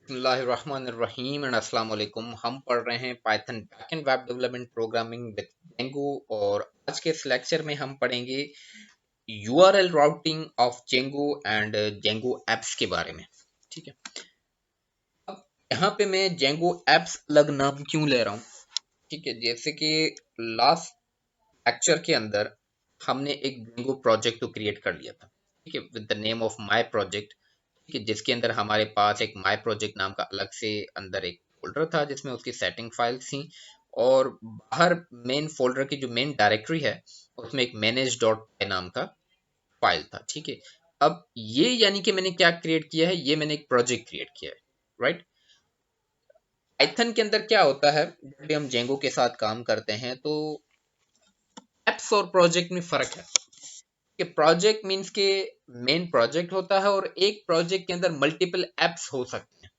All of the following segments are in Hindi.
बिस्मिल्लाहिर्रहमानिर्रहीम एंड अस्सलाम वालेकुम। हम पढ़ रहे हैं Python backend web development programming with Django और आज के इस लेक्चर में हम पढ़ेंगे URL routing of Django and Django apps के बारे में। ठीक है, अब यहाँ पे मैं जेंगो एप्स अलग नाम क्यों ले रहा हूँ? ठीक है, जैसे कि लास्ट लेक्चर के अंदर हमने एक जेंगो प्रोजेक्ट तो क्रिएट कर लिया था, ठीक है, with the name of my project. ठीक है, जिसके अंदर हमारे पास एक माय प्रोजेक्ट नाम का अलग से अंदर एक फोल्डर था जिसमें उसकी सेटिंग फाइल्स थी और बाहर मेन फोल्डर की जो मेन डायरेक्टरी है उसमें एक मैनेज डॉट पी नाम का फाइल था। ठीक है, अब ये यानी कि मैंने क्या क्रिएट किया है, ये मैंने एक प्रोजेक्ट क्रिएट किया है, राइट। पाइथन के अंदर क्या होता है, जब भी हम जेंगो के साथ काम करते हैं तो एप्स और प्रोजेक्ट में फर्क है कि प्रोजेक्ट मींस के मेन प्रोजेक्ट होता है और एक प्रोजेक्ट के अंदर मल्टीपल एप्स हो सकते हैं।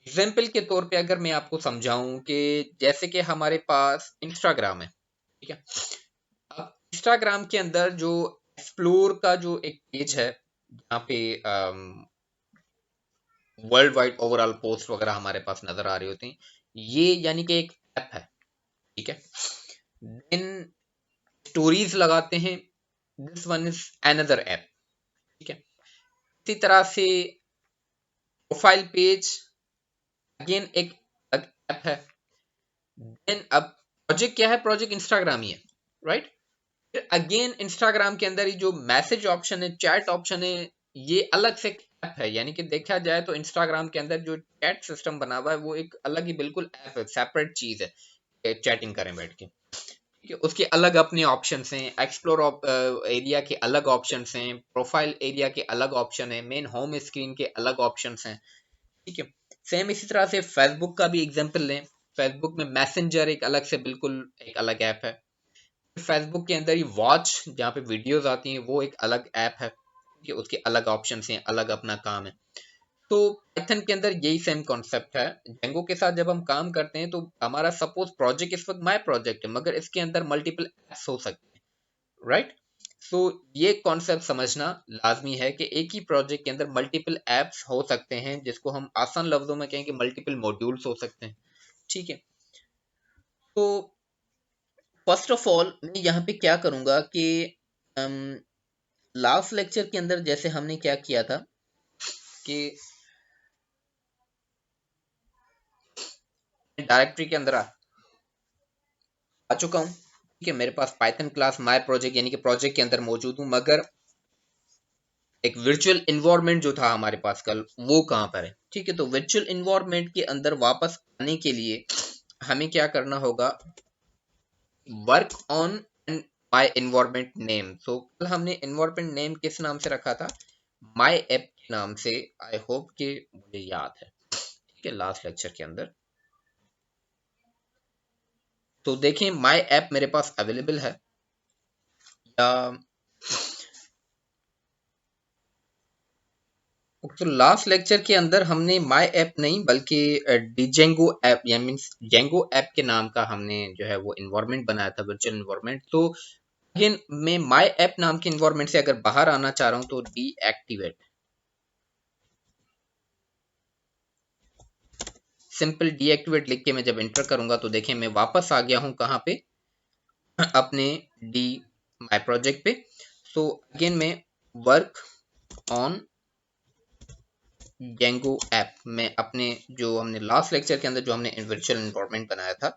एग्जाम्पल के तौर पे अगर मैं आपको समझाऊं कि जैसे कि हमारे पास इंस्टाग्राम है, ठीक है। अब इंस्टाग्राम के अंदर जो एक्सप्लोर का जो एक पेज है जहाँ पे वर्ल्ड वाइड ओवरऑल पोस्ट वगैरह हमारे पास नजर आ रही होती हैं, ये यानी कि एक ऐप है, ठीक है। देन स्टोरीज लगाते हैं, this one is another app, ठीक है। इसी तरह से प्रोफाइल पेज अगेन एक ऐप है। देन अब प्रोजेक्ट क्या है, प्रोजेक्ट इंस्टाग्राम ही है, राइट। फिर अगेन इंस्टाग्राम के अंदर ही जो मैसेज ऑप्शन है, चैट ऑप्शन है, ये अलग से ऐप है। यानी कि देखा जाए तो इंस्टाग्राम के अंदर जो चैट सिस्टम बना हुआ है वो एक अलग ही बिल्कुल ऐप है, सेपरेट चीज है, चैटिंग करें बैठ के, ठीक है। उसके अलग अपने ऑप्शंस हैं, एक्सप्लोर एरिया के अलग ऑप्शंस हैं, प्रोफाइल एरिया के अलग ऑप्शन है, मेन होम स्क्रीन के अलग ऑप्शंस हैं, ठीक है। सेम इसी तरह से फेसबुक का भी एग्जांपल लें, फेसबुक में मैसेंजर एक अलग से बिल्कुल एक अलग ऐप है। फेसबुक के अंदर ही वॉच जहाँ पे वीडियोस आती हैं वो एक अलग ऐप है, ठीक है, उसके अलग ऑप्शंस हैं, अलग अपना काम है। तो पाइथन के अंदर यही सेम कॉन्सेप्ट है। जेंगो के साथ जब हम काम करते हैं तो हमारा सपोज प्रोजेक्ट इस वक्त माय प्रोजेक्ट है मगर इसके अंदर मल्टीपल एप्स हो सकते हैं, राइट। सो ये कॉन्सेप्ट समझना लाजमी है कि एक ही प्रोजेक्ट के अंदर मल्टीपल एप्स हो सकते हैं, जिसको हम आसान लफ्जों में कहें कि मल्टीपल मॉड्यूल्स हो सकते हैं, ठीक है। तो फर्स्ट ऑफ ऑल मैं यहाँ पे क्या करूंगा कि लास्ट लेक्चर के अंदर जैसे हमने क्या किया था कि डायरेक्टरी के अंदर आ चुका हूँ, ठीक है। मेरे पास पाइथन क्लास माय प्रोजेक्ट यानी कि प्रोजेक्ट के अंदर मौजूद हूँ, मगर एक वर्चुअल इन्वायरमेंट जो था हमारे पास कल वो कहाँ पर है, ठीक है। तो वर्चुअल इन्वायरमेंट के अंदर वापस आने के लिए हमें क्या करना होगा, work on my environment name. So कल हमने इन्वायरमेंट नेम किस नाम से रखा था, माय ऐप के नाम से। आई होप कि मुझे याद है, ठीक है, लास्ट लेक्चर के अंदर। तो देखें माय ऐप मेरे पास अवेलेबल है या तो लास्ट लेक्चर के अंदर हमने माय ऐप नहीं बल्कि डिजेंगो ऐप या मींस जेंगो ऐप के नाम का हमने जो है वो इन्वायरमेंट बनाया था, वर्चुअल इन्वायरमेंट। तो अगेन मैं माय ऐप नाम के इन्वायरमेंट से अगर बाहर आना चाह रहा हूं तो डीएक्टिवेट, सिंपल डीएक्टिवेट लिख के मैं जब एंटर करूंगा तो देखें मैं वापस आ गया हूं कहां पे, अपने डी माय प्रोजेक्ट पे। सो अगेन मैं वर्क ऑन जेंगो ऐप में अपने जो हमने लास्ट लेक्चर के अंदर जो हमने वर्चुअल इन्वायरमेंट बनाया था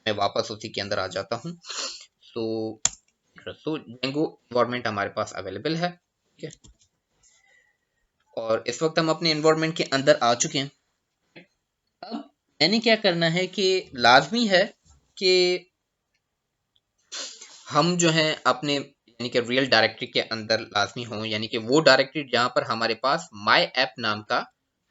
मैं वापस उसी के अंदर आ जाता हूँ। सो जेंगो इन्वायरमेंट हमारे पास अवेलेबल है, ठीक है। और इस वक्त हम अपने इन्वायरमेंट के अंदर आ चुके हैं। अब मैंने क्या करना है कि लाजमी है कि हम जो हैं अपने यानी कि रियल डायरेक्टरी के अंदर लाजमी हों, यानी कि वो डायरेक्टरी जहां पर हमारे पास माय ऐप नाम का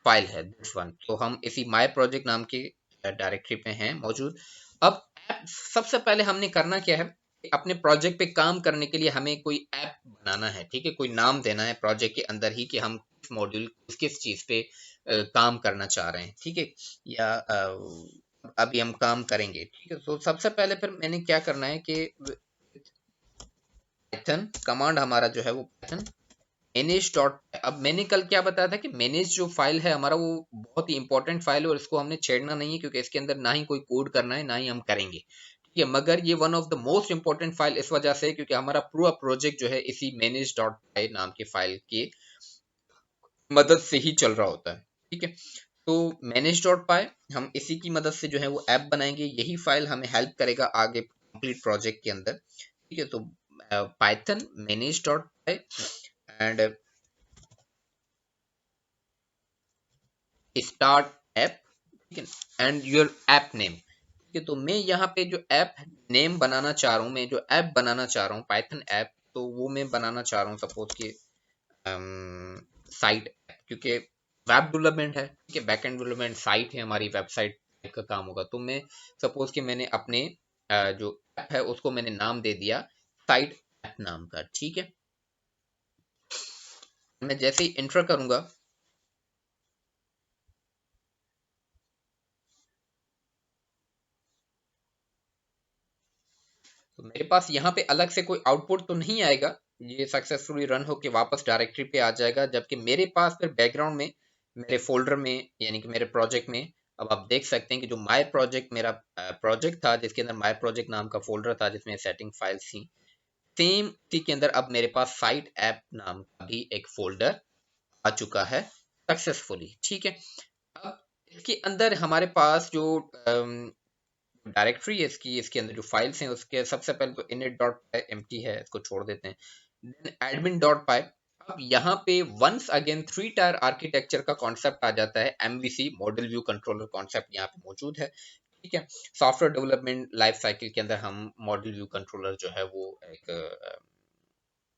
फाइल है, दिस वन। तो हम इसी माय प्रोजेक्ट नाम के डायरेक्टरी पे हैं मौजूद। अब सबसे पहले हमने करना क्या है कि अपने प्रोजेक्ट पे काम करने के लिए हमें कोई ऐप बनाना है, ठीक है, कोई नाम देना है प्रोजेक्ट के अंदर ही कि हम किस मॉड्यूल किस चीज पे काम करना चाह रहे हैं, ठीक है, या अभी हम काम करेंगे, ठीक है। तो सबसे पहले फिर मैंने क्या करना है कि पाइथन कमांड हमारा जो है वो पाइथन मैनेज डॉट, अब मैंने कल क्या बताया था कि मैनेज जो फाइल है हमारा वो बहुत ही इंपॉर्टेंट फाइल है और इसको हमने छेड़ना नहीं है क्योंकि इसके अंदर ना ही कोई कोड करना है ना ही हम करेंगे, ठीक है। मगर ये one of the most important file इस वजह से क्योंकि हमारा पूरा प्रोजेक्ट जो है इसी मैनेज डॉट पाई नाम की फाइल की मदद से ही चल रहा होता है, ठीक है। तो मैनेज डॉट पाई हम इसी की मदद से जो है वो ऐप बनाएंगे, यही फाइल हमें हेल्प करेगा आगे कंप्लीट प्रोजेक्ट के अंदर, ठीक है। तो Python manage dot pi and start app, ठीक है, एंड योर ऐप नेम, ठीक है। तो मैं यहाँ पे जो ऐप नेम बनाना चाह रहा हूँ, मैं जो ऐप बनाना चाह रहा हूँ पाइथन ऐप, तो वो मैं बनाना चाह रहा हूँ सपोज कि साइट ऐप, क्योंकि वेब डेवलपमेंट है, ठीक है, बैकएंड डेवलपमेंट साइट है हमारी, वेबसाइट का काम होगा। तो मैं सपोज कि मैंने अपने जो ऐप है उसको मैंने नाम दे दिया साइट ऐप नाम का, ठीक है। मैं जैसे ही इंटर करूंगा तो मेरे पास यहाँ पे अलग से कोई आउटपुट तो नहीं आएगा, ये सक्सेसफुली रन होके वापस डायरेक्टरी पे आ जाएगा। जबकि मेरे पास फिर बैकग्राउंड में मेरे फोल्डर में यानी कि मेरे प्रोजेक्ट में अब आप देख सकते हैं कि जो माय प्रोजेक्ट मेरा प्रोजेक्ट था जिसके अंदर माय प्रोजेक्ट नाम का फोल्डर था जिसमें सेटिंग फाइल्स थी, सेम उसी के अंदर अब मेरे पास साइट ऐप नाम का भी एक फोल्डर आ चुका है सक्सेसफुली, ठीक है। अब इसके अंदर हमारे पास जो डायरेक्टरी है इसकी, इसके अंदर जो फाइल्स हैं उसके सबसे पहले तो init डॉट पाई एम्प्टी है, इसको छोड़ देते हैं। देन एडमिन डॉट पाई, अब यहाँ पे once again three tier architecture का कॉन्सेप्ट आ जाता है, MVC model view controller concept यहाँ पे मौजूद है, ठीक है। सॉफ्टवेयर डेवलपमेंट लाइफ साइकिल के अंदर हम मॉडल व्यू कंट्रोलर जो है वो एक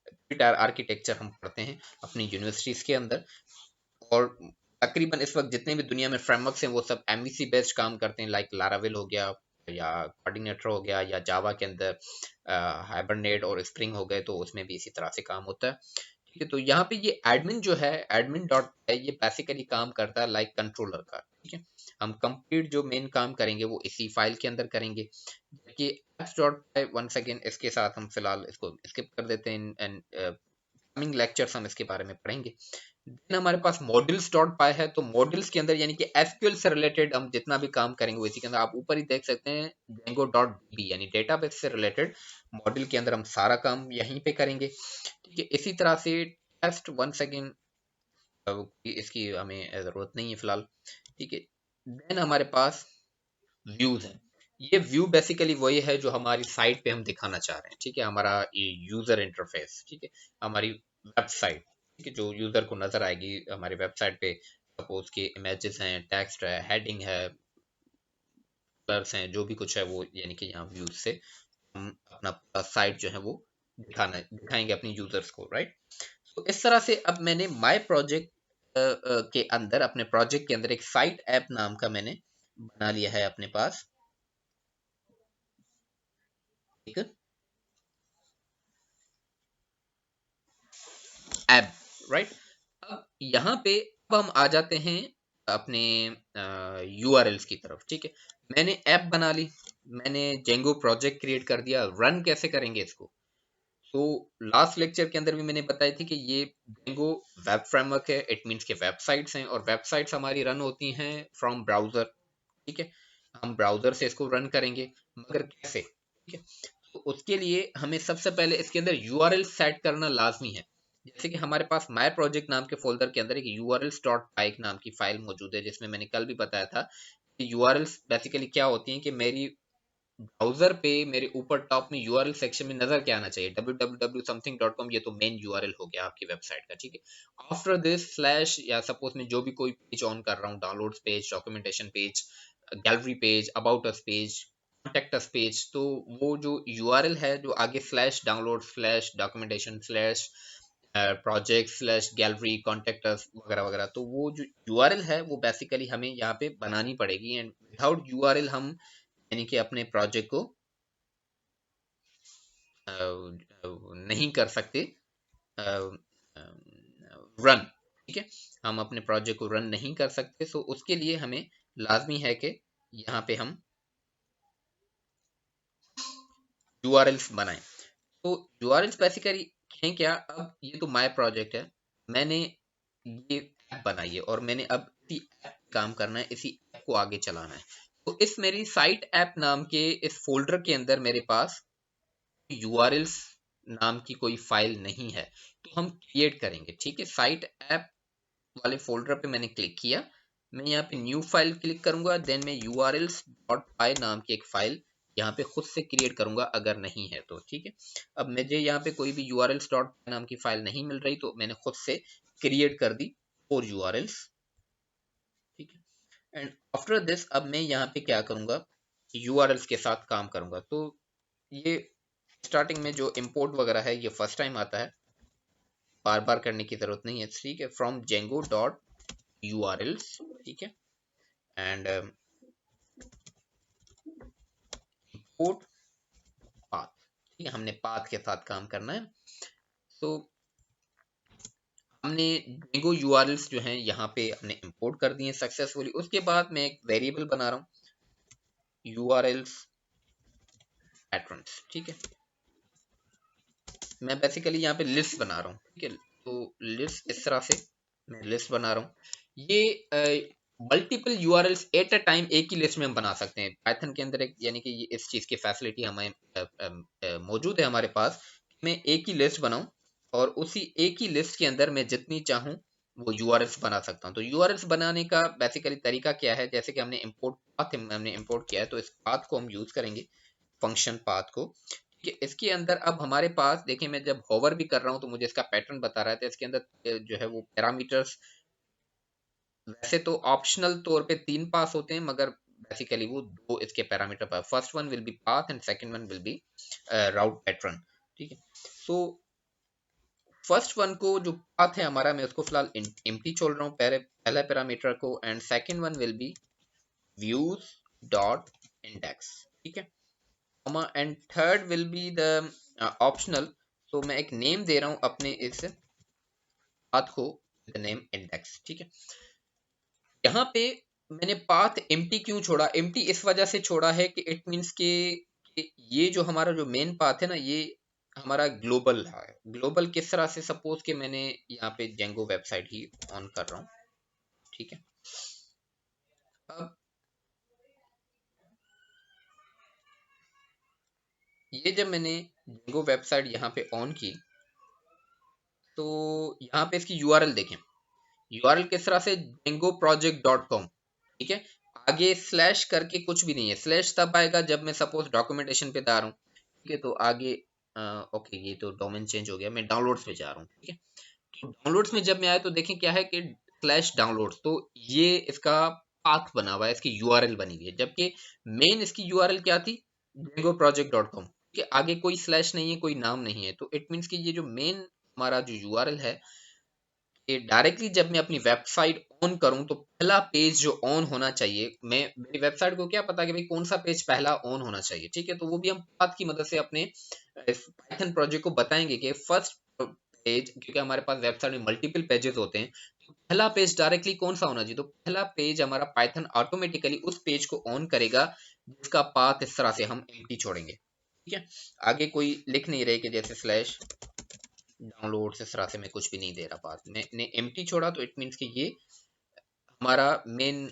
थ्री टायर आर्किटेक्चर हम पढ़ते हैं अपनी यूनिवर्सिटीज के अंदर। और तकरीबन इस वक्त जितने भी दुनिया में फ्रेमवर्क्स हैं वो सब एमवीसी बेस्ड काम करते हैं, लाइक लारावेल हो गया या कोऑर्डिनेटर हो गया या जावा के अंदर हाइबरनेट और स्प्रिंग हो गए, तो उसमें भी इसी तरह से काम होता है, ठीक है। तो यहाँ पे ये एडमिन जो है एडमिन डॉट है ये बेसिकली काम करता है लाइक कंट्रोलर का, ठीक है। हम कंप्लीट जो मेन काम करेंगे वो इसी फाइल के अंदर करेंगे, जबकि एप्स डॉट वंस अगेन इसके साथ हम फिलहाल इसको स्किप कर देते हैं एंड कमिंग लेक्चर्स हम इसके बारे में पढ़ेंगे। देन हमारे पास मॉडल्स डॉट पाई है, तो मॉडल्स के अंदर यानी कि एसक्यूएल से रिलेटेड हम जितना भी काम करेंगे वो इसी के अंदर आप ऊपर ही देख सकते हैं जेंगो डॉट डी यानी डेटाबेस से रिलेटेड मॉडल के अंदर हम सारा काम यहीं पे करेंगे, ठीक है। इसी तरह से टेस्ट वंस अगेन इसकी हमें जरूरत नहीं है फिलहाल, ठीक है। देन हमारे पास व्यूज है, ये व्यू बेसिकली वही है जो हमारी साइट पे हम दिखाना चाह रहे हैं, ठीक है, हमारा ये यूजर इंटरफेस, ठीक है, हमारी वेबसाइट, ठीक है, जो यूजर को नजर आएगी हमारी वेबसाइट पे। सपोज कि इमेजेस हैं, टेक्स्ट है, हेडिंग है, कलर्स हैं, जो भी कुछ है वो यानी कि यहाँ व्यूज से हम अपना पूरा साइट जो है वो दिखाएंगे अपनी यूजर्स को, राइट। तो इस तरह से अब मैंने माय प्रोजेक्ट के अंदर अपने प्रोजेक्ट के अंदर एक साइट ऐप नाम का मैंने बना लिया है अपने पास एक ऐप, राइट। अब यहाँ पे अब हम आ जाते हैं अपने यूआरएल्स की तरफ, ठीक है। मैंने ऐप बना ली, मैंने जेंगो प्रोजेक्ट क्रिएट कर दिया, रन कैसे करेंगे इसको। तो लास्ट लेक्चर के अंदर भी मैंने बताई थी कि ये जेंगो वेब फ्रेमवर्क है, इट मींस के वेबसाइट्स हैं और वेबसाइट्स हमारी रन होती हैं फ्रॉम ब्राउजर, ठीक है। हम ब्राउजर से इसको रन करेंगे, मगर कैसे, ठीक है। तो उसके लिए हमें सबसे पहले इसके अंदर यूआरएल सेट करना लाजमी है। जैसे कि हमारे पास माय प्रोजेक्ट नाम के फोल्डर के अंदर एक यूआरएल्स डॉट पाई नाम की फाइल मौजूद है, जिसमें मैंने कल भी बताया था कि यूआरएल्स बेसिकली क्या होती हैं कि मेरी ब्राउजर पे मेरे ऊपर टॉप में यूआरएल सेक्शन में नजर क्या आना चाहिए, www.something.com, ये तो मेन यूआरएल हो गया आपकी वेबसाइट का, ठीक है। आफ्टर दिस स्लैश या सपोज मैं जो भी कोई पेज ऑन कर रहा हूँ, downloads page, documentation page, gallery page, about us page, contact us page, तो वो जो यूआरएल है जो आगे slash download slash documentation slash project slash gallery contact us वगैरह वगैरह, तो वो जो यूआरएल है वो बेसिकली हमें यहाँ पे बनानी पड़ेगी, एंड विदाउट यूआरएल हम यानी कि अपने प्रोजेक्ट को नहीं कर सकते रन, ठीक है। हम अपने प्रोजेक्ट को रन नहीं कर सकते, सो उसके लिए हमें लाजमी है कि यहाँ पे हम यूआरएल्स बनाएं। तो यूआरएल्स बेसिकली हैं क्या, अब ये तो माय प्रोजेक्ट है, मैंने ये ऐप बनाई है और मैंने अब इसी ऐप काम करना है, इसी ऐप को आगे चलाना है। तो इस मेरी साइट ऐप नाम के इस फोल्डर के अंदर मेरे पास यूआरएल्स नाम की कोई फाइल नहीं है, तो हम क्रिएट करेंगे। ठीक है, साइट ऐप वाले फोल्डर पे मैंने क्लिक किया, मैं यहाँ पे न्यू फाइल क्लिक करूंगा, देन मैं urls.py नाम की एक फाइल यहाँ पे खुद से क्रिएट करूंगा अगर नहीं है तो। ठीक है, अब मुझे यहाँ पे कोई भी urls.py नाम की फाइल नहीं मिल रही, तो मैंने खुद से क्रिएट कर दी 4 urls। ठीक है, एंड आफ्टर दिस अब मैं यहाँ पे क्या करूंगा, urls के साथ काम करूंगा। तो ये स्टार्टिंग में जो इंपोर्ट वगैरह है ये फर्स्ट टाइम आता है, बार बार करने की जरूरत नहीं है। ठीक है, फ्रॉम जेंगो डॉट urls। ठीक है, एंड इंपोर्ट पाथ। ठीक है, हमने पाथ के साथ काम करना है। तो हमने जेंगो यूआरएल्स जो हैं यहाँ पे हमने इंपोर्ट कर दिए सक्सेसफुली। उसके बाद मैं एक वेरिएबल बना रहा हूँ यूआरएल्स पैटर्न्स। ठीक है, मैं बेसिकली यहाँ पे लिस्ट बना रहा हूँ। ठीक है, तो लिस्ट इस तरह से मैं लिस्ट बना रहा हूँ। ये multiple URLs at a time एक ही लिस्ट में हम बना सकते हैं पाइथन के अंदर, एक यानी कि इस चीज की फैसिलिटी हमें मौजूद है हमारे पास। मैं एक ही लिस्ट बनाऊं और उसी एक ही लिस्ट के अंदर मैं जितनी चाहूं वो यूआरएल्स बना सकता हूं। तो यूआरएल्स बनाने का बेसिकली तरीका क्या है, जैसे कि हमने इंपोर्ट किया है, तो इस पाथ को हम यूज करेंगे, फंक्शन पाथ को। ठीक है, इसके अंदर अब हमारे पास देखिए, मैं जब होवर भी कर रहा हूं तो मुझे इसका पैटर्न बता रहा है। तो इसके अंदर जो है वो पैरामीटर्स वैसे तो ऑप्शनल तौर पे 3 पास होते हैं, मगर बेसिकली वो 2 इसके पैरामीटर पर, first one will be path and second one will be route pattern. ठीक है, सो फर्स्ट वन को जो पाथ है हमारा, मैं उसको फिलहाल एम्प्टी छोड़ रहा हूँ पहला पैरामीटर को, and second one will be views dot index. ठीक है, and third will be the optional. तो मैं एक नेम दे रहा हूँ अपने इस पाथ को, द नेम इंडेक्स। ठीक है, यहाँ पे मैंने पाथ एम्प्टी क्यों छोड़ा, एम्प्टी इस वजह से छोड़ा है कि इट मींस कि ये जो हमारा जो मेन पाथ है ना, ये हमारा ग्लोबल है। ग्लोबल किस तरह से, सपोज कि मैंने यहाँ पे जेंगो वेबसाइट ही ऑन कर रहा हूँ। ठीक है, अब ये जब मैंने जेंगो वेबसाइट यहाँ पे ऑन की, तो यहाँ पे इसकी यूआरएल देखें, यूआरएल किस तरह से, jengoproject.com। ठीक है, आगे स्लैश करके कुछ भी नहीं है, स्लैश तब आएगा जब मैं सपोज डॉक्यूमेंटेशन पे जा रहा हूँ। ठीक है, तो आगे ओके, ये तो डोमेन चेंज हो गया, मैं डाउनलोड्स पे जा रहा हूँ। ठीक है, तो डाउनलोड्स में जब मैं आया तो देखें क्या है कि स्लैश डाउनलोड्स, तो ये इसका पाथ बना हुआ है, इसकी यूआरएल बनी हुई है, जबकि मेन इसकी यूआरएल क्या थी, jengoproject.com। ठीक है, आगे कोई स्लैश नहीं है, कोई नाम नहीं है, तो इट मीन्स कि ये जो मेन हमारा जो यूआरएल है, ये डायरेक्टली जब मैं अपनी वेबसाइट ऑन करूं तो पहला पेज जो ऑन होना चाहिए, मैं मेरी वेबसाइट को क्या पता कि भाई कौन सा पेज पहला ऑन होना चाहिए। ठीक है, तो वो भी हम पाथ की मदद से अपने पाइथन प्रोजेक्ट को बताएंगे कि फर्स्ट पेज, क्योंकि हमारे पास वेबसाइट में मल्टीपल पेजेस होते हैं, तो पहला पेज डायरेक्टली कौन सा होना चाहिए। तो पहला पेज हमारा पाइथन ऑटोमेटिकली उस पेज को ऑन करेगा जिसका पाथ इस तरह से हम एम्प्टी छोड़ेंगे। ठीक है, आगे कोई लिख नहीं रहे कि जैसे स्लैश डाउनलोड, इस तरह से मैं कुछ भी नहीं दे रहा, पाथ मैंने एम्प्टी छोड़ा, तो इट मीन्स कि ये हमारा मेन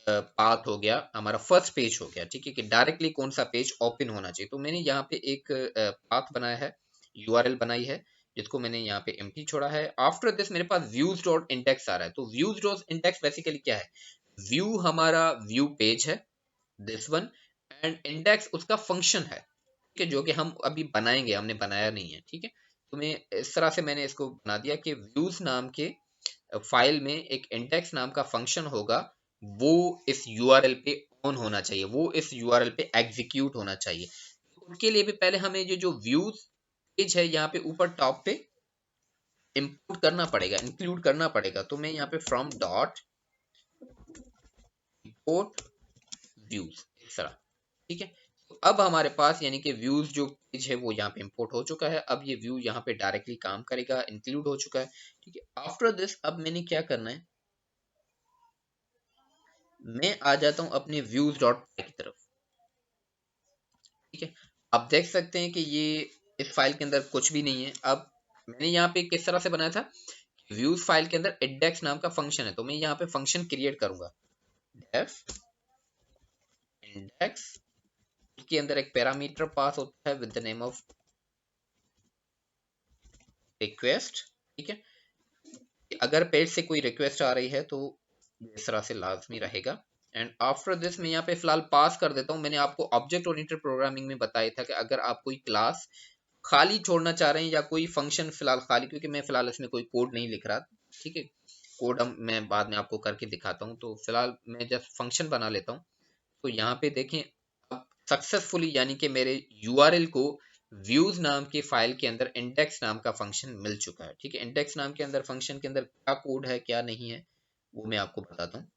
पाथ हो गया, हमारा फर्स्ट पेज हो गया। ठीक है, कि डायरेक्टली कौन सा पेज ओपन होना चाहिए। तो मैंने यहाँ पे एक पाथ बनाया है, यूआरएल बनाई है, जिसको मैंने यहाँ पे एम्प्टी छोड़ा है। आफ्टर दिस मेरे पास व्यूज डॉट इंडेक्स आ रहा है। तो व्यूज डॉट इंडेक्स बेसिकली क्या है, व्यू हमारा व्यू पेज है, दिस वन, एंड इंडेक्स उसका फंक्शन है। ठीक है, जो कि हम अभी बनाएंगे, हमने बनाया नहीं है। ठीक है, तो मैं इस तरह से मैंने इसको बना दिया कि व्यूज नाम के फाइल में एक इंडेक्स नाम का फंक्शन होगा, वो इस यूआरएल पे ऑन होना चाहिए, वो इस यूआरएल पे एग्जीक्यूट होना चाहिए। उसके लिए भी पहले हमें ये जो व्यूज पेज है यहाँ पे ऊपर टॉप पे इंपोर्ट करना पड़ेगा, इंक्लूड करना पड़ेगा। तो मैं यहाँ पे फ्रॉम डॉट इंपोर्ट व्यूज इस तरह। ठीक है, तो अब हमारे पास यानी कि व्यूज जो पेज है वो यहाँ पे इंपोर्ट हो चुका है। अब ये व्यू यहाँ पे डायरेक्टली काम करेगा, इंक्लूड हो चुका है। ठीक है, आफ्टर दिस अब मैंने क्या करना है, मैं आ जाता हूं अपने व्यूज डॉट की तरफ। ठीक है, आप देख सकते हैं कि ये इस फाइल के अंदर कुछ भी नहीं है। अब मैंने यहाँ पे किस तरह से बनाया था, व्यूज फाइल के अंदर इंडेक्स नाम का फंक्शन है, तो मैं यहाँ पे फंक्शन क्रिएट करूंगा डेफ इंडेक्स के अंदर एक पैरामीटर पास होता है with the name of request. ठीक है, अगर पेज से कोई रिक्वेस्ट आ रही है तो इस तरह से लाजमी रहेगा। एंड आफ्टर दिस मैं यहाँ पे फिलहाल पास कर देता हूँ। मैंने आपको ऑब्जेक्ट ओरिएंटेड प्रोग्रामिंग में बताया था कि अगर आप कोई क्लास खाली छोड़ना चाह रहे हैं या कोई फंक्शन फिलहाल खाली, क्योंकि मैं फिलहाल इसमें कोई कोड नहीं लिख रहा, ठीक है, कोड मैं बाद में आपको करके दिखाता हूँ, तो फिलहाल मैं जस्ट फंक्शन बना लेता हूँ। तो यहाँ पे देखें अब सक्सेसफुली यानी कि मेरे यूआरएल को व्यूज नाम की फाइल के अंदर इंडेक्स नाम का फंक्शन मिल चुका है। ठीक है, इंडेक्स नाम के अंदर फंक्शन के अंदर क्या कोड है क्या नहीं है वो मैं आपको बताता हूँ।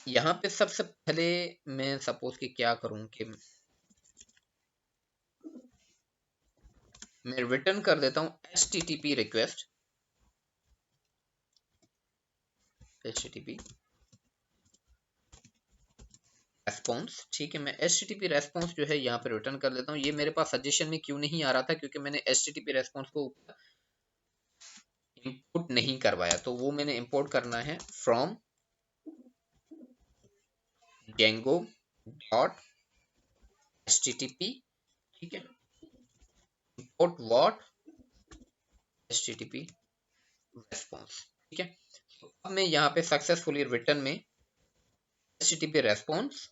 यहाँ पे सबसे पहले मैं सपोज कि क्या करूं कि मैं रिटर्न कर देता हूं http रिक्वेस्ट, http रेस्पॉन्स। ठीक है, मैं http रेस्पॉन्स जो है यहाँ पे रिटर्न कर देता हूँ। ये मेरे पास सजेशन में क्यों नहीं आ रहा था, क्योंकि मैंने http रेस्पॉन्स को इंपोर्ट नहीं करवाया, तो वो मैंने इंपोर्ट करना है फ्रॉम django डॉट http। ठीक है, इंपोर्ट व्हाट http रेस्पॉन्स। ठीक है, तो अब मैं यहाँ पे सक्सेसफुली रिटर्न में http रेस्पॉन्स,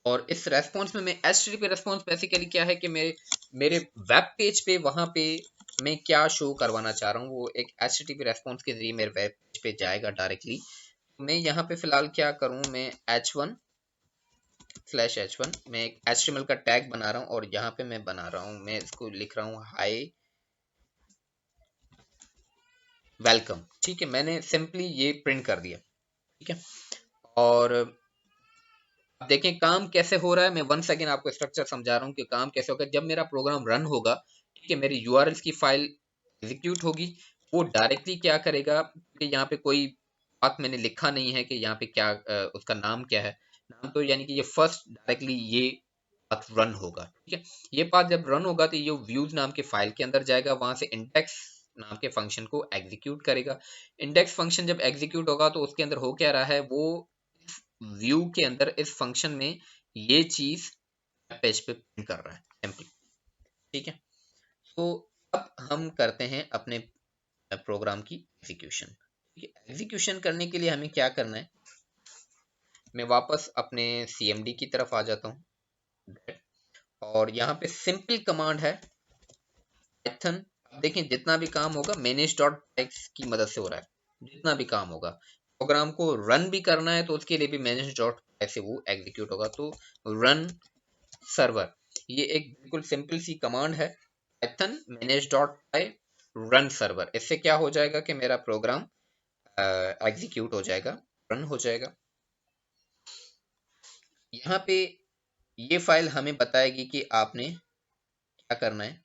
और इस रेस्पॉन्स में मैं http रेस्पॉन्स बेसिकली क्या है कि मेरे वेब पेज पे वहां पे मैं क्या शो करवाना चाह रहा हूँ वो एक http रेस्पॉन्स के जरिए मेरे वेब पेज पे जाएगा डायरेक्टली। मैं यहाँ पे फिलहाल क्या करूँ, मैं h1/h1 मैं एक HTML का टैग बना रहा हूँ और यहाँ पे मैं बना रहा हूँ, मैं इसको लिख रहा हूँ हाय वेलकम। ठीक है, मैंने सिंपली ये प्रिंट कर दिया। ठीक है, और अब देखें काम कैसे हो रहा है। मैं वन सेकेंड आपको स्ट्रक्चर समझा रहा हूँ कि काम कैसे होगा। जब मेरा प्रोग्राम रन होगा, ठीक है, मेरी यूआरएल की फाइल एग्जीक्यूट होगी, वो डायरेक्टली क्या करेगा कि यहाँ पे कोई बात मैंने लिखा नहीं है कि यहाँ पे क्या उसका नाम क्या है, नाम तो यानी कि ये फर्स्ट डायरेक्टली ये पाथ रन होगा। ठीक है, ये पाथ जब रन होगा तो ये व्यूज नाम के फाइल के अंदर जाएगा, वहां से इंडेक्स नाम के फंक्शन को एग्जीक्यूट करेगा। इंडेक्स फंक्शन जब एग्जीक्यूट होगा तो उसके अंदर हो क्या रहा है, वो व्यू के अंदर इस फंक्शन में ये चीज पेज पे प्रिंट कर रहा है सिंपली। ठीक है, तो अब हम करते हैं अपने प्रोग्राम की एग्जीक्यूशन। एग्जीक्यूशन करने के लिए हमें क्या करना है, मैं वापस अपने CMD की तरफ आ जाता हूँ और यहाँ पे सिंपल कमांड है पाइथन। देखें जितना भी काम होगा manage.py की मदद से हो रहा है, जितना भी काम होगा प्रोग्राम को रन भी करना है तो उसके लिए भी manage.py से वो एग्जीक्यूट होगा। तो रन सर्वर, ये एक बिल्कुल सिंपल सी कमांड है पाइथन manage.py रन सर्वर। इससे क्या हो जाएगा कि मेरा प्रोग्राम एग्जीक्यूट हो जाएगा, रन हो जाएगा। यहाँ पे ये फाइल हमें बताएगी कि आपने क्या करना है,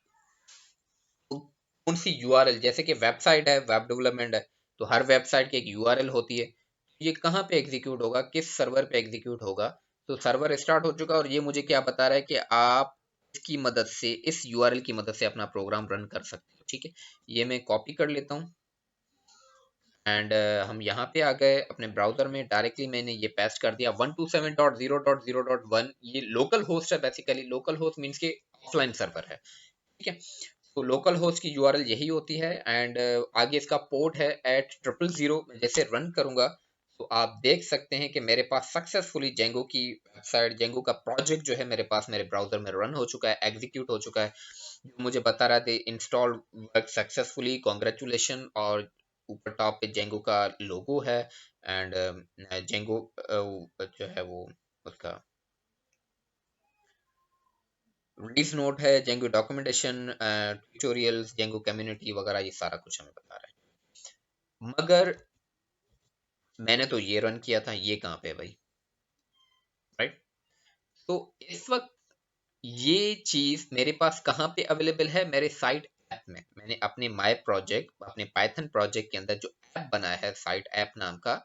कौन सी यूआरएल, जैसे कि वेबसाइट है, वेब डेवलपमेंट है, तो हर वेबसाइट की एक यूआरएल होती है। ये कहाँ पे एग्जीक्यूट होगा, किस सर्वर पे एग्जीक्यूट होगा। तो सर्वर स्टार्ट हो चुका है और ये मुझे क्या बता रहा है कि आप इसकी मदद से, इस यूआरएल की मदद से अपना प्रोग्राम रन कर सकते हो। ठीक है, ये मैं कॉपी कर लेता हूँ एंड हम यहाँ पे आ गए अपने ब्राउजर में, डायरेक्टली मैंने ये पेस्ट कर दिया 127.0.0.1। ये लोकल होस्ट है, बेसिकली लोकल होस्ट मीन्स के ऑफलाइन सर्वर है। ठीक है, तो लोकल होस्ट की यूआरएल यही होती है एंड आगे इसका पोर्ट है 8000। मैं जैसे रन करूंगा तो आप देख सकते हैं कि मेरे पास सक्सेसफुली जेंगो की वेबसाइट, जेंगो का प्रोजेक्ट जो है मेरे पास मेरे ब्राउजर में रन हो चुका है, एग्जीक्यूट हो चुका है। जो मुझे बता रहा था इंस्टॉल वर्क सक्सेसफुली, कॉन्ग्रेचुलेशन, और ऊपर टॉप पे जेंगो का लोगो है एंड जेंगो जो है वो उसका रिलीज नोट है, Django documentation, tutorials, Django community वगैरह, ये सारा कुछ हमें बता रहा है। मगर मैंने तो ये रन किया था, ये कहाँ पे है भाई, राइट। तो इस वक्त ये चीज मेरे पास कहाँ पे अवेलेबल है, मेरे साइट ऐप में। मैंने अपने माय प्रोजेक्ट, अपने पाइथन प्रोजेक्ट के अंदर जो ऐप बनाया है साइट ऐप नाम का,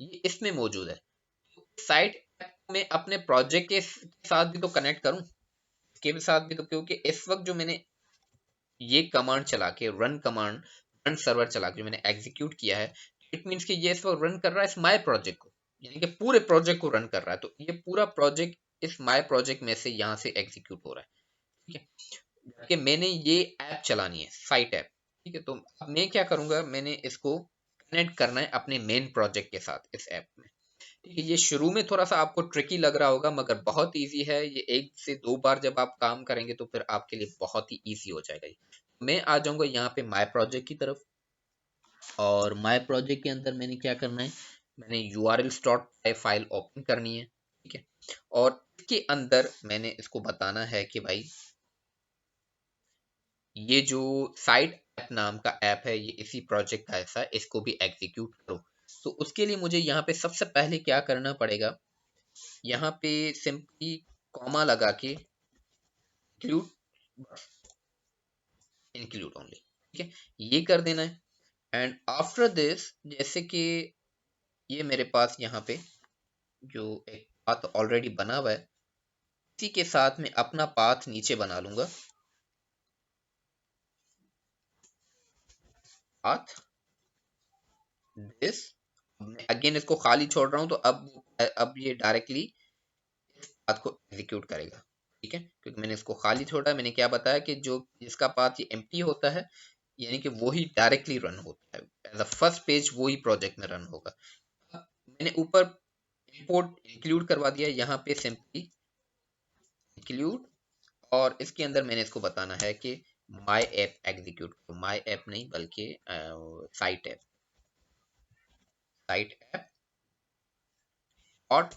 ये इसमें मौजूद है। साइट में अपने प्रोजेक्ट के साथ भी तो कनेक्ट करूं, के साथ भी तो, क्योंकि इस वक्त जो मैंने ये कमांड चला के रन सर्वर चला के जो मैंने एग्जीक्यूट किया है, इट मीन्स कि ये इस वक्त रन कर रहा है इस माय प्रोजेक्ट को, यानी कि पूरे प्रोजेक्ट को रन कर रहा है। तो ये पूरा प्रोजेक्ट इस माय प्रोजेक्ट में से यहाँ से एग्जीक्यूट हो रहा है। ठीक है, कि मैंने ये ऐप चलानी है, साइट ऐप। ठीक है, तो अब मैं क्या करूंगा, मैंने इसको कनेक्ट करना है अपने मेन प्रोजेक्ट के साथ इस ऐप में। ठीक है, ये शुरू में थोड़ा सा आपको ट्रिकी लग रहा होगा, मगर बहुत इजी है ये। एक से दो बार जब आप काम करेंगे तो फिर आपके लिए बहुत ही इजी हो जाएगा ये। मैं आ जाऊंगा यहाँ पे माय प्रोजेक्ट की तरफ, और माय प्रोजेक्ट के अंदर मैंने क्या करना है, मैंने urls डॉट फाइल ओपन करनी है। ठीक है, और इसके अंदर मैंने इसको बताना है कि भाई ये जो साइट ऐप नाम का ऐप है, ये इसी प्रोजेक्ट का हिस्सा है, इसको भी एग्जीक्यूट करो। तो उसके लिए मुझे यहाँ पे सबसे पहले क्या करना पड़ेगा, यहाँ पे सिंपली कॉमा लगा के इंक्लूड, इंक्लूड ओनली। ठीक है, ये कर देना है। एंड आफ्टर दिस, जैसे कि ये मेरे पास यहाँ पे जो एक पाथ ऑलरेडी बना हुआ है, इसी के साथ में अपना पाथ नीचे बना लूंगा, पाथ दिस। मैं अगेन इसको खाली छोड़ रहा हूं, तो अब ये डायरेक्टली पाथ को एग्जीक्यूट करेगा। ठीक है, क्योंकि मैंने इसको खाली छोड़ा। मैंने क्या बताया कि जो जिसका पाथ ये एम्प्टी होता है, यानी कि वही डायरेक्टली रन होता है, एज अ फर्स्ट पेज वही प्रोजेक्ट में रन होगा। मैंने ऊपर इंपोर्ट इंक्लूड करवा दिया, यहाँ पे सिंपली इंक्लूड, और इसके अंदर मैंने इसको बताना है कि माई ऐप एग्जीक्यूट करो, माई ऐप नहीं बल्कि साइट ऐप, साइट ऐप और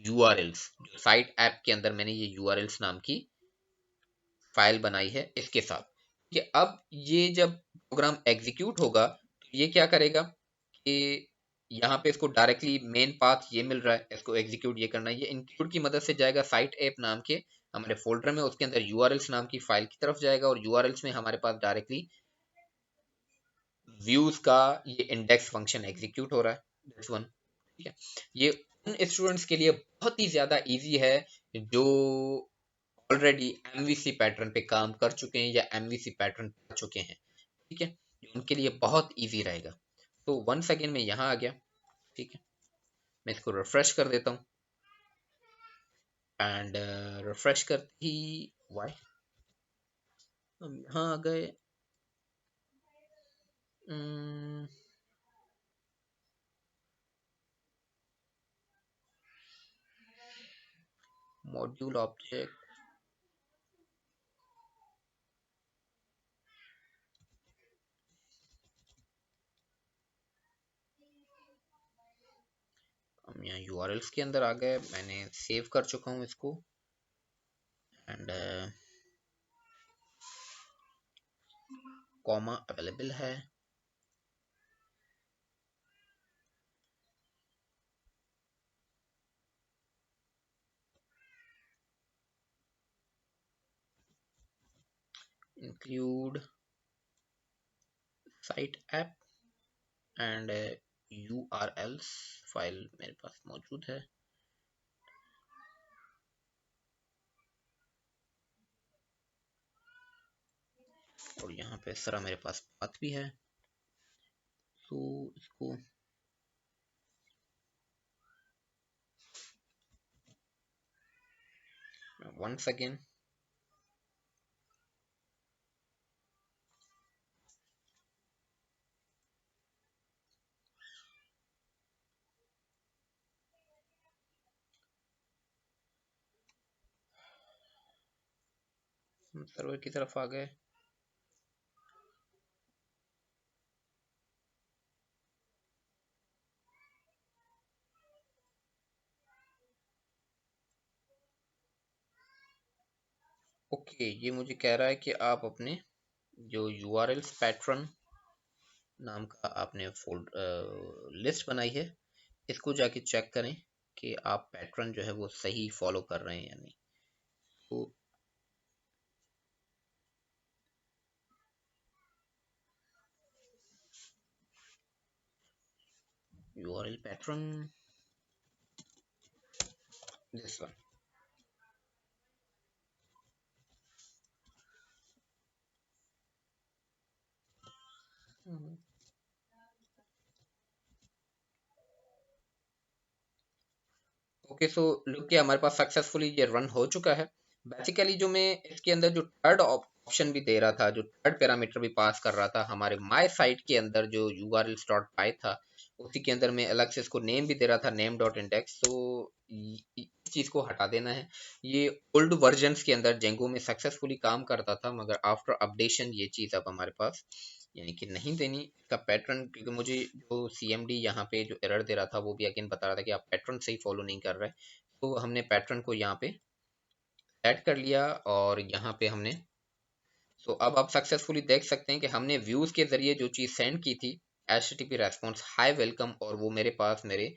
यूआरएल्स। जो साइट ऐप के अंदर मैंने ये यूआरएल्स नाम की फाइल बनाई है इसके साथ। कि अब ये जब प्रोग्राम एग्जीक्यूट होगा तो ये क्या करेगा कि यहाँ पे इसको डायरेक्टली मेन पाथ ये मिल रहा है, इसको एग्जीक्यूट ये करना है, ये इंक्लूड की मदद से जाएगा साइट ऐप नाम के हमारे फोल्डर में, उसके अंदर यूआरएल्स नाम की फाइल की तरफ जाएगा, और यूआरएल्स में हमारे पास डायरेक्टली व्यूज का ये इंडेक्स फंक्शन एग्जीक्यूट हो रहा है, दिस वन। ठीक है, ये उन स्टूडेंट्स के लिए बहुत ही ज्यादा इजी है जो ऑलरेडी एमवीसी पैटर्न पे काम कर चुके हैं या एमवीसी पैटर्न पढ़ चुके हैं। ठीक है, उनके लिए बहुत इजी रहेगा। तो वन सेकेंड में यहाँ आ गया। ठीक है, मैं इसको रिफ्रेश कर देता हूँ, एंड रिफ्रेश करते ही वाई हम यहाँ आ गए। मॉड्यूल ऑब्जेक्ट, हम यहाँ यूआरएल्स के अंदर आ गए, मैंने सेव कर चुका हूँ इसको, एंड कॉमा अवेलेबल है। Include site app and URLs file मेरे पास मौजूद है। और यहाँ पे इस तरह मेरे पास पाथ भी है, तो इसको वंस अगेन सर्वर की तरफ आ गए। ओके, ये मुझे कह रहा है कि आप अपने जो URLs पैटर्न नाम का आपने लिस्ट बनाई है, इसको जाके चेक करें कि आप पैटर्न जो है वो सही फॉलो कर रहे हैं या नहीं। तो URL pattern, this one. Okay, so look के हमारे पास सक्सेसफुली ये रन हो चुका है। बेसिकली जो मैं इसके अंदर जो थर्ड ऑप्शन भी दे रहा था, जो थर्ड पैरामीटर भी पास कर रहा था, हमारे माय साइट के अंदर जो urls डॉट पाई था, उसी के अंदर मैं अलग से इसको नेम भी दे रहा था, नेम डॉट इंडेक्स। तो इस चीज को हटा देना है। ये ओल्ड वर्जन्स के अंदर जेंगो में सक्सेसफुली काम करता था, मगर आफ्टर अपडेशन ये चीज अब हमारे पास यानी कि नहीं देनी। इसका पैटर्न, क्योंकि मुझे जो सीएमडी यहाँ पे जो एरर दे रहा था वो भी अगेन बता रहा था कि आप पैटर्न सही फॉलो नहीं कर रहे, तो हमने पैटर्न को यहाँ पे सेट कर लिया और यहाँ पे हमने, तो अब आप सक्सेसफुली देख सकते हैं कि हमने व्यूज के जरिए जो चीज सेंड की थी, HTTP रेस्पॉन्स हाई वेलकम, और वो मेरे पास मेरे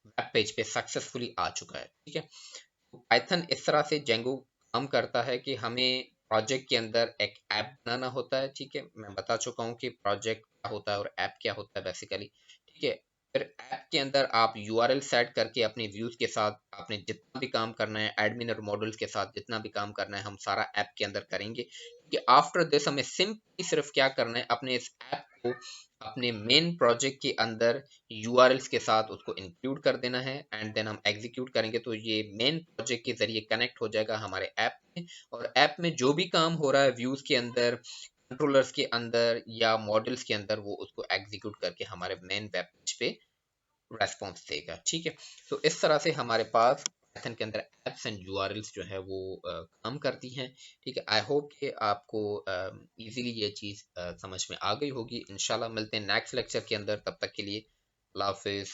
वेब पेज पे सक्सेसफुली आ चुका है। ठीक है, तो पाइथन इस तरह से जेंगो काम करता है कि हमें प्रोजेक्ट के अंदर एक ऐप बनाना होता है। ठीक है, मैं बता चुका हूँ कि प्रोजेक्ट क्या होता है और ऐप क्या होता है बेसिकली। ठीक है, फिर ऐप के अंदर आप यूआरएल सेट करके अपने व्यूज के साथ आपने जितना भी काम करना है, एडमिन और मॉडल्स के साथ जितना भी काम करना है, हम सारा ऐप के अंदर करेंगे। कि आफ्टर दिस हमें सिंपली सिर्फ क्या करना है, अपने इस ऐप को अपने मेन प्रोजेक्ट के अंदर यूआरएल्स के साथ उसको इंक्लूड कर देना है, एंड देन हम एग्जीक्यूट करेंगे तो ये मेन प्रोजेक्ट के जरिए कनेक्ट हो जाएगा हमारे ऐप में। और ऐप में जो भी काम हो रहा है व्यूज के अंदर, कंट्रोलर्स के अंदर या मॉडल्स के अंदर, वो उसको एग्जीक्यूट करके हमारे मेन वेब पेज पे रेस्पॉन्स देगा। ठीक है, तो इस तरह से हमारे पास पाइथन के अंदर एप्स एंड यूआरएल्स जो है वो काम करती हैं। ठीक है, आई होप कि आपको इजीली ये चीज़ समझ में आ गई होगी। इंशाल्लाह मिलते हैं नेक्स्ट लेक्चर के अंदर, तब तक के लिए अल्लाह हाफिज़।